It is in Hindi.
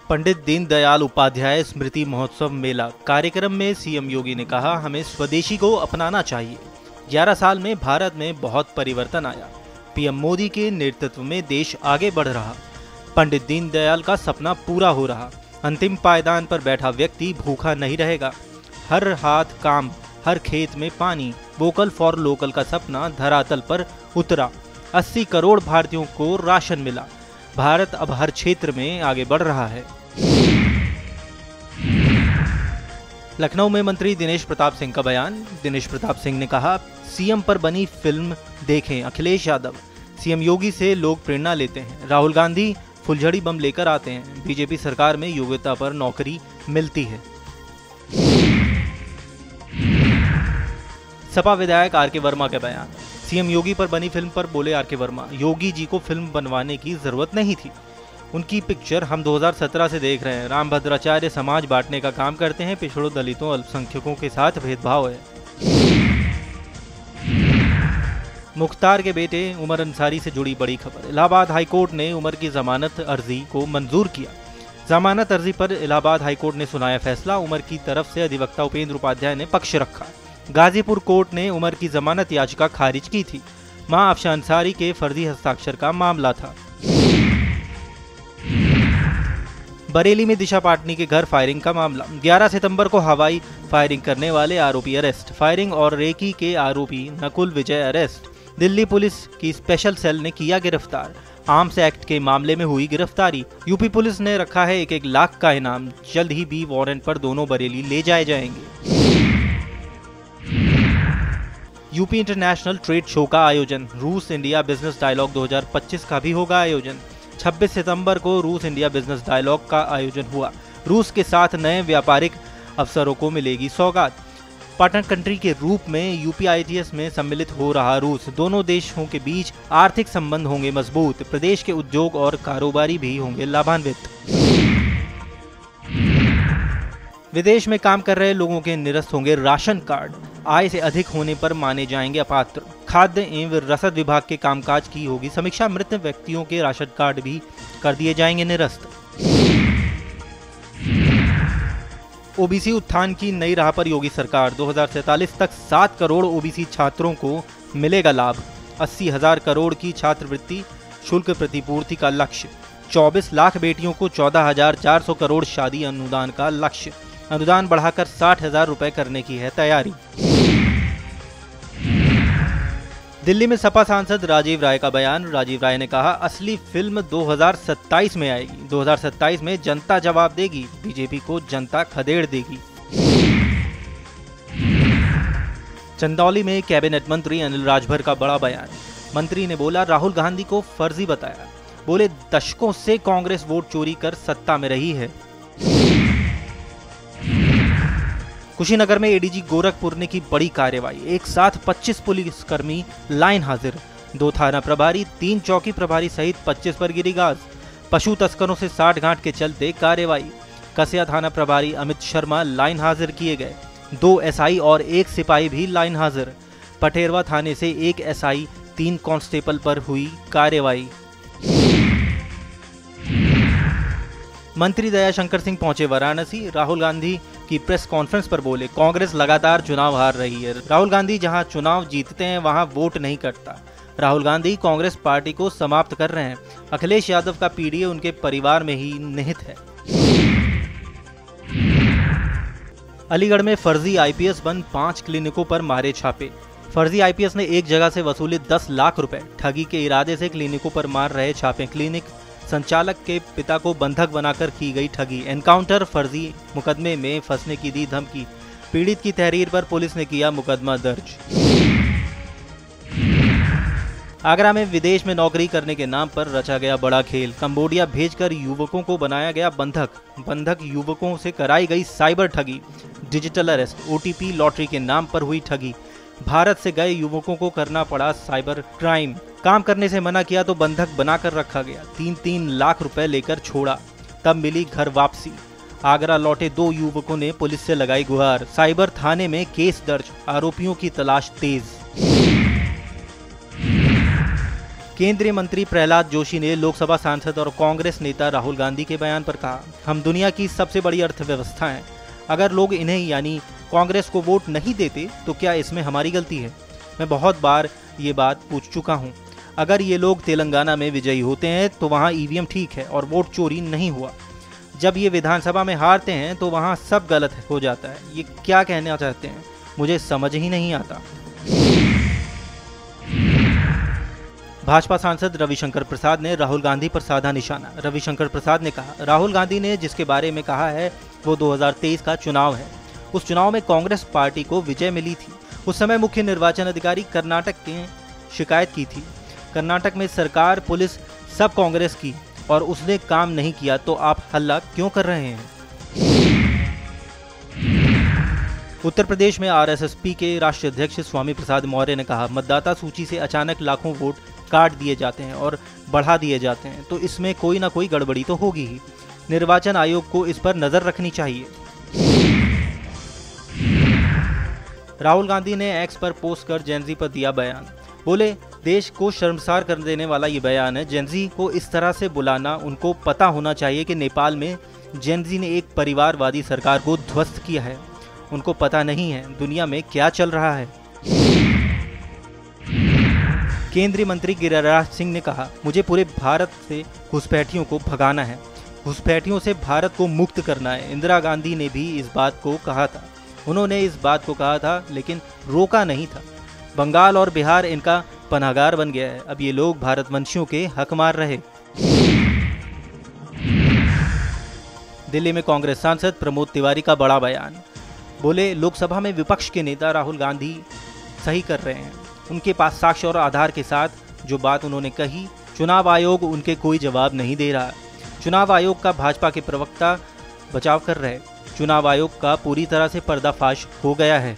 पंडित दीनदयाल उपाध्याय स्मृति महोत्सव मेला कार्यक्रम में सीएम योगी ने कहा, हमें स्वदेशी को अपनाना चाहिए। 11 साल में भारत में बहुत परिवर्तन आया। पीएम मोदी के नेतृत्व में देश आगे बढ़ रहा। पंडित दीनदयाल का सपना पूरा हो रहा। अंतिम पायदान पर बैठा व्यक्ति भूखा नहीं रहेगा। हर हाथ काम, हर खेत में पानी, वोकल फॉर लोकल का सपना धरातल पर उतरा। 80 करोड़ भारतीयों को राशन मिला। भारत अब हर क्षेत्र में आगे बढ़ रहा है। लखनऊ में मंत्री दिनेश प्रताप सिंह का बयान। दिनेश प्रताप सिंह ने कहा, सीएम पर बनी फिल्म देखें अखिलेश यादव। सीएम योगी से लोग प्रेरणा लेते हैं। राहुल गांधी फुलझड़ी बम लेकर आते हैं। बीजेपी सरकार में योग्यता पर नौकरी मिलती है। सपा विधायक आर.के. वर्मा का बयान। सीएम योगी पर बनी फिल्म पर बोले आर.के. वर्मा, योगी जी को फिल्म बनवाने की जरूरत नहीं थी। उनकी पिक्चर हम 2017 से देख रहे हैं। रामभद्राचार्य समाज बांटने का काम करते हैं। पिछड़ों, दलितों, अल्पसंख्यकों के साथ भेदभाव है। मुख्तार के बेटे उमर अंसारी से जुड़ी बड़ी खबर। इलाहाबाद हाईकोर्ट ने उमर की जमानत अर्जी को मंजूर किया। जमानत अर्जी पर इलाहाबाद हाईकोर्ट ने सुनाया फैसला। उमर की तरफ से अधिवक्ता उपेंद्र उपाध्याय ने पक्ष रखा। गाजीपुर कोर्ट ने उमर की जमानत याचिका खारिज की थी। मां आफशा अंसारी के फर्जी हस्ताक्षर का मामला था। बरेली में दिशा पाटनी के घर फायरिंग का मामला। 11 सितंबर को हवाई फायरिंग करने वाले आरोपी अरेस्ट। फायरिंग और रेकी के आरोपी नकुल विजय अरेस्ट। दिल्ली पुलिस की स्पेशल सेल ने किया गिरफ्तार। आर्म्स एक्ट के मामले में हुई गिरफ्तारी। यूपी पुलिस ने रखा है 1-1 लाख का इनाम। जल्द ही बी वारंट पर दोनों बरेली ले जाए जाएंगे। यूपी इंटरनेशनल ट्रेड शो का आयोजन। रूस इंडिया बिजनेस डायलॉग 2025 का भी होगा आयोजन। 26 सितंबर को रूस इंडिया बिजनेस डायलॉग का आयोजन हुआ। रूस के साथ नए व्यापारिक अवसरों को मिलेगी सौगात। पार्टनर कंट्री के रूप में यूपीआईटीएस में सम्मिलित हो रहा रूस। दोनों देशों के बीच आर्थिक संबंध होंगे मजबूत। प्रदेश के उद्योग और कारोबारी भी होंगे लाभान्वित। विदेश में काम कर रहे लोगों के निरस्त होंगे राशन कार्ड। आय से अधिक होने पर माने जाएंगे अपात्र। खाद्य एवं रसद विभाग के कामकाज की होगी समीक्षा। मृत व्यक्तियों के राशन कार्ड भी कर दिए जाएंगे निरस्त। ओबीसी उत्थान की नई राह पर योगी सरकार। 2047 तक 7 करोड़ ओबीसी छात्रों को मिलेगा लाभ। 80,000 करोड़ की छात्रवृत्ति शुल्क प्रतिपूर्ति का लक्ष्य। 24 लाख बेटियों को 14,400 करोड़ शादी अनुदान का लक्ष्य। अनुदान बढ़ाकर 60,000 रुपए करने की है तैयारी। दिल्ली में सपा सांसद राजीव राय का बयान। राजीव राय ने कहा, असली फिल्म 2027 में आएगी। 2027 में जनता जवाब देगी। बीजेपी को जनता खदेड़ देगी। चंदौली में कैबिनेट मंत्री अनिल राजभर का बड़ा बयान। मंत्री ने बोला, राहुल गांधी को फर्जी बताया। बोले, दशकों से कांग्रेस वोट चोरी कर सत्ता में रही है। कुशीनगर में एडीजी गोरखपुर ने की बड़ी कार्रवाई। एक साथ 25 पुलिसकर्मी लाइन हाजिर। 2 थाना प्रभारी, 3 चौकी प्रभारी सहित 25 पर गिरी गाज। पशु तस्करों से साठगांठ के चलते कार्रवाई। कसिया थाना प्रभारी अमित शर्मा लाइन हाजिर किए गए। 2 एसआई और 1 सिपाही भी लाइन हाजिर। पटेरवा थाने से 1 एसआई, 3 कांस्टेबल पर हुई कार्रवाई। मंत्री दयाशंकर सिंह पहुंचे वाराणसी। राहुल गांधी की प्रेस कॉन्फ्रेंस पर बोले, कांग्रेस लगातार चुनाव हार रही है। राहुल गांधी जहां चुनाव जीतते हैं वहां वोट नहीं करता। राहुल गांधी कांग्रेस पार्टी को समाप्त कर रहे हैं। अखिलेश यादव का पीडीए उनके परिवार में ही निहित है। अलीगढ़ में फर्जी आईपीएस बन 5 क्लिनिकों पर मारे छापे। फर्जी आईपीएस ने एक जगह से वसूले 10 लाख रुपए। ठगी के इरादे से क्लिनिकों पर मार रहे छापे। क्लिनिक संचालक के पिता को बंधक बनाकर की गई ठगी। एनकाउंटर। फर्जी मुकदमे में फंसने की दी धमकी। पीड़ित की तहरीर पर पुलिस ने किया मुकदमा दर्ज। आगरा में विदेश में नौकरी करने के नाम पर रचा गया बड़ा खेल। कंबोडिया भेजकर युवकों को बनाया गया बंधक युवकों से कराई गई साइबर ठगी। Digital arrest. ओटीपी लॉटरी के नाम पर हुई ठगी। भारत से गए युवकों को करना पड़ा साइबर क्राइम। काम करने से मना किया तो बंधक बनाकर रखा गया। 3-3 लाख रुपए लेकर छोड़ा, तब मिली घर वापसी। आगरा लौटे 2 युवकों ने पुलिस से लगाई गुहार। साइबर थाने में केस दर्ज। आरोपियों की तलाश तेज। केंद्रीय मंत्री प्रहलाद जोशी ने लोकसभा सांसद और कांग्रेस नेता राहुल गांधी के बयान पर कहा, हम दुनिया की सबसे बड़ी अर्थव्यवस्था हैं। अगर लोग इन्हें यानी कांग्रेस को वोट नहीं देते तो क्या इसमें हमारी गलती है? मैं बहुत बार ये बात पूछ चुका हूँ। अगर ये लोग तेलंगाना में विजयी होते हैं तो वहाँ ईवीएम ठीक है और वोट चोरी नहीं हुआ। जब ये विधानसभा में हारते हैं तो वहाँ सब गलत हो जाता है। ये क्या कहना चाहते हैं, मुझे समझ ही नहीं आता। भाजपा सांसद रविशंकर प्रसाद ने राहुल गांधी पर साधा निशाना। रविशंकर प्रसाद ने कहा, राहुल गांधी ने जिसके बारे में कहा है वो 2023 का चुनाव है। उस चुनाव में कांग्रेस पार्टी को विजय मिली थी। उस समय मुख्य निर्वाचन अधिकारी कर्नाटक ने शिकायत की थी। कर्नाटक में सरकार, पुलिस सब कांग्रेस की और उसने काम नहीं किया, तो आप हल्ला क्यों कर रहे हैं? उत्तर प्रदेश में आरएसएस-पी के राष्ट्रीय अध्यक्ष स्वामी प्रसाद मौर्य ने कहा, मतदाता सूची से अचानक लाखों वोट काट दिए जाते हैं और बढ़ा दिए जाते हैं तो इसमें कोई ना कोई गड़बड़ी तो होगी ही। निर्वाचन आयोग को इस पर नजर रखनी चाहिए। राहुल गांधी ने एक्स पर पोस्ट कर जेनजी पर दिया बयान। बोले, देश को शर्मसार कर देने वाला ये बयान है। जेनजी को इस तरह से बुलाना, उनको पता होना चाहिए कि नेपाल में जेनजी ने एक परिवारवादी सरकार को ध्वस्त किया है। उनको पता नहीं है दुनिया में क्या चल रहा है। केंद्रीय मंत्री गिरिराज सिंह ने कहा, मुझे पूरे भारत से घुसपैठियों को भगाना है, घुसपैठियों से भारत को मुक्त करना है। इंदिरा गांधी ने भी इस बात को कहा था। उन्होंने इस बात को कहा था लेकिन रोका नहीं था। बंगाल और बिहार इनका पनाहगार बन गया है। अब ये लोग भारतवंशियों के हक मार रहे। दिल्ली में कांग्रेस सांसद प्रमोद तिवारी का बड़ा बयान। बोले, लोकसभा में विपक्ष के नेता राहुल गांधी सही कर रहे हैं। उनके पास साक्ष्य और आधार के साथ जो बात उन्होंने कही, चुनाव आयोग उनके कोई जवाब नहीं दे रहा। चुनाव आयोग का भाजपा के प्रवक्ता बचाव कर रहे। चुनाव आयोग का पूरी तरह से पर्दाफाश हो गया है।